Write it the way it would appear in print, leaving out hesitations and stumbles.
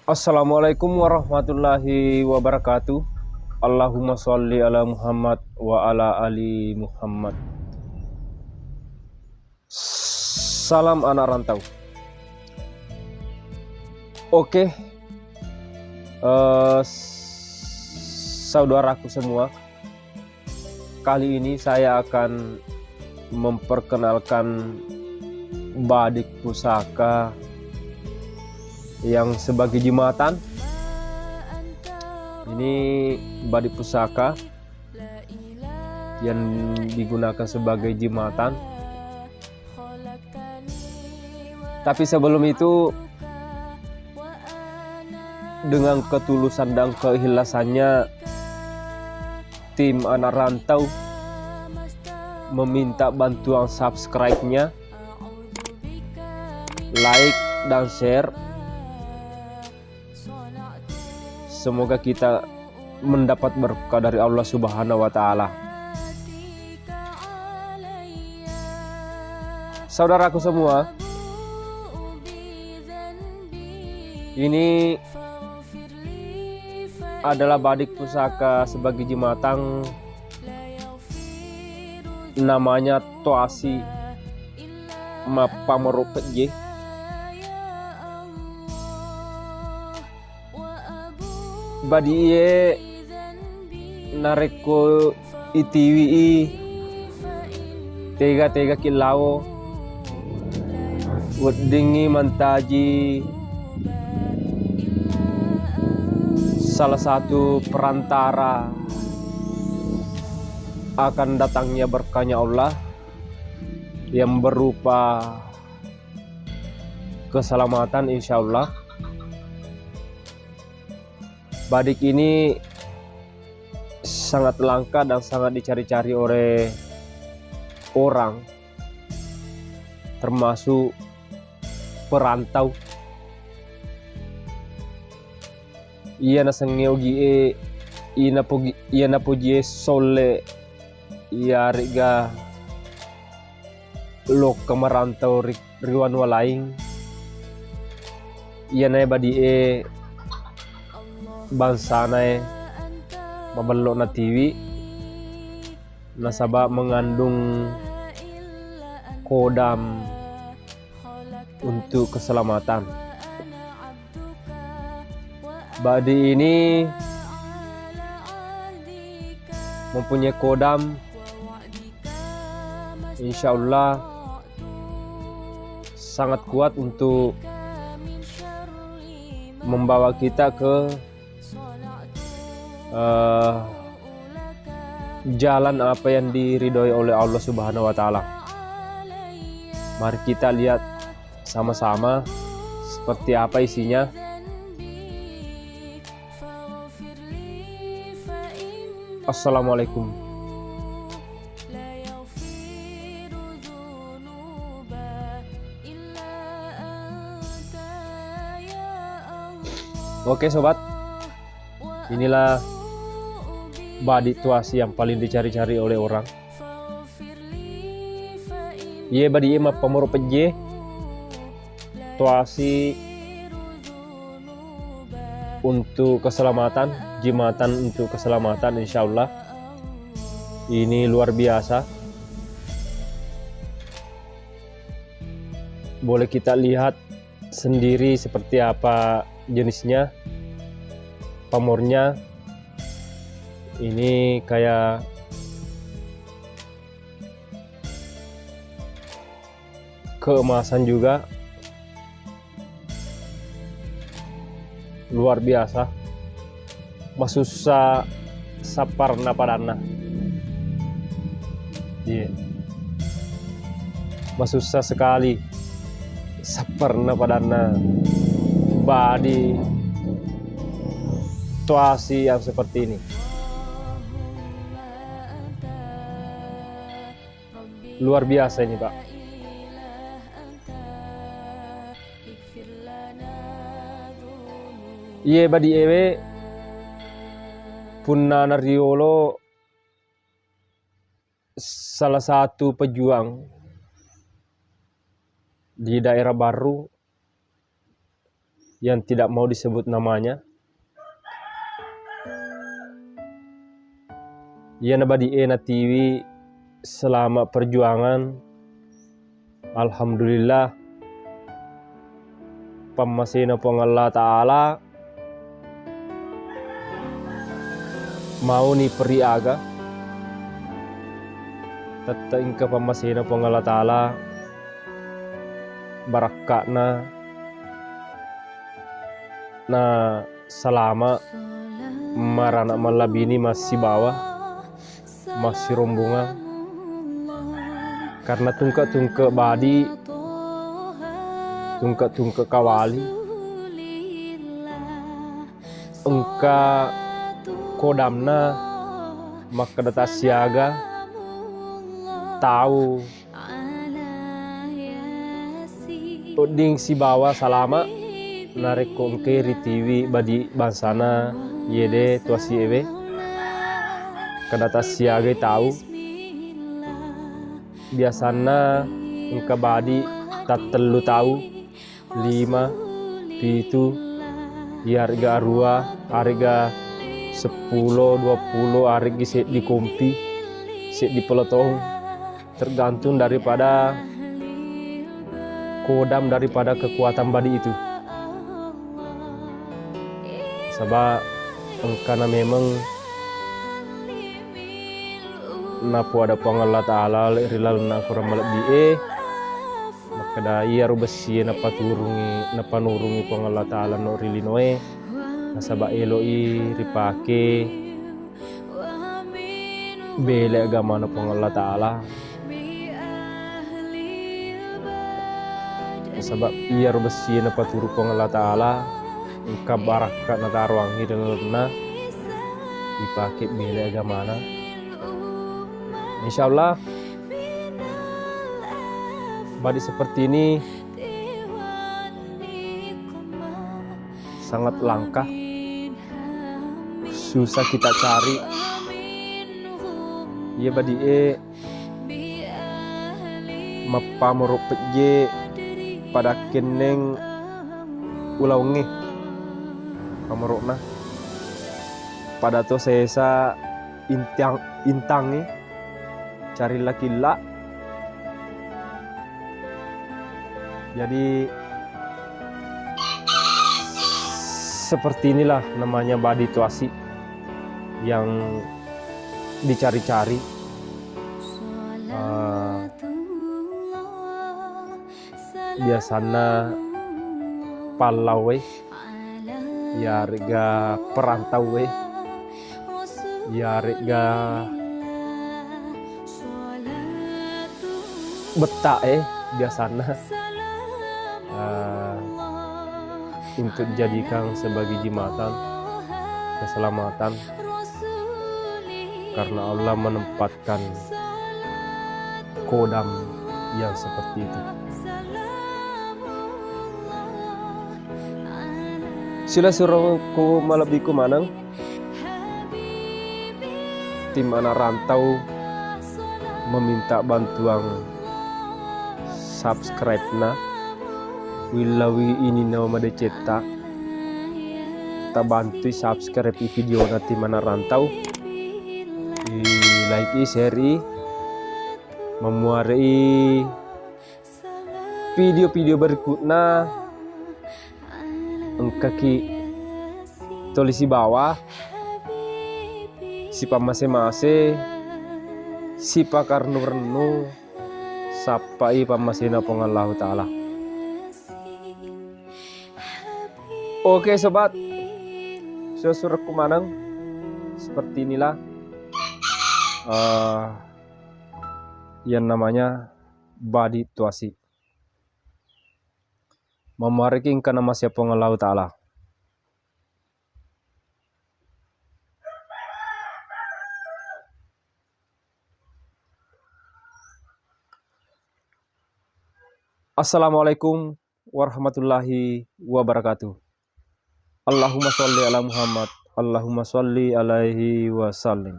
Assalamualaikum warahmatullahi wabarakatuh. Allahumma sholli ala Muhammad wa ala ali Muhammad. Salam anak rantau. Oke, saudaraku semua, kali ini saya akan memperkenalkan badik pusaka yang sebagai jembatan. Ini badik pusaka yang digunakan sebagai jembatan. Tapi sebelum itu, dengan ketulusan dan keikhlasannya, tim anak rantau meminta bantuan subscribe-nya, like dan share. Semoga kita mendapat berkah dari Allah Subhanahu wa Ta'ala. Saudaraku semua, ini adalah badik pusaka sebagai jembatan, namanya Toasi Mapameropeje. Badie nareko itiwi tega kilao wedingi mantaji salah satu perantara akan datangnya berkahnya Allah yang berupa keselamatan, insya Allah. Badik ini sangat langka dan sangat dicari-cari oleh orang, termasuk perantau. Iya nasengyogi iya napuji sole iya riga lo kemerantau riwan walaing iya nae badie bangsa nae mabelok na TV nasaba mengandung kodam untuk keselamatan. Badi ini mempunyai kodam, insya Allah sangat kuat untuk membawa kita ke jalan apa yang diridhoi oleh Allah Subhanahu wa Ta'ala. Mari kita lihat sama-sama seperti apa isinya. Assalamualaikum. Oke sobat, inilah badik Toasi yang paling dicari-cari oleh orang. Ye badik ima Mapameropeje Toasi untuk keselamatan, jembatan untuk keselamatan, insya Allah. Ini luar biasa. Boleh kita lihat sendiri seperti apa jenisnya, pamornya. Ini kayak keemasan juga, luar biasa. Masusa saparna padana. Iya. Masusa sekali saparna padana badi Toasi yang seperti ini. Luar biasa ini, Pak. Iye badi ewe punna Nariolo salah satu pejuang di daerah baru yang tidak mau disebut namanya. Ia nabadi ena TV selama perjuangan. Alhamdulillah pamasina pong Allah Ta'ala mau ni periaga tatta ingka pamasina pong Allah Ta'ala barakakna na selama marana malabini masih bawah masih rombongan karena tungke badi tungke kawali engka kodamna maka data siaga tahu uding si bawa salama narik kongke ri TV badi bansana yede tuasi ewe kadata siaga tahu biasana engka badi tatelu tahu 5, 7, harga arua, harga 10, 20, harga set di kompi, set di peletong, tergantung daripada kodam daripada kekuatan badi itu. Sebab engkana memang napu ada Allah Ta'ala rilal na kurang malabie kada iya rubesi napa nurungi pong Allah Ta'ala no rilinoe nasaba eloi ripake bele agama na pong Allah Ta'ala nasaba iya rubesi napa turu pong Allah Ta'ala engka barakat na taruang hidalna dipake bele agama na insyaallah. Badi seperti ini sangat langka, susah kita cari. Ia badi mapa morok peje pada keneng ulaungi pamorokna pada to sesa intang cari laki-laki. Jadi seperti inilah namanya badi tuasi yang dicari-cari. Biasanya palawe, ya harga perantau ya harga betak biasanya. Untuk dijadikan sebagai jembatan keselamatan karena Allah menempatkan kodam yang seperti itu. Sila suruh ku malabiku manang tim anak rantau meminta bantuan subscribe na wilawi ini nama de cetak ta bantu subscribe video nanti mana rantau di like share memuari video-video berikutnya engkaki tulis di bawah si pamase-mase si pakar nurnu sapai pamasina pong Allah Ta'ala. Oke sobat, surat kumanang seperti inilah yang namanya badi tuasi. Memariking ka nama siapa Allah Ta'ala. Assalamualaikum warahmatullahi wabarakatuh. Allahumma sholli ala Muhammad, Allahumma sholli alaihi wasallim.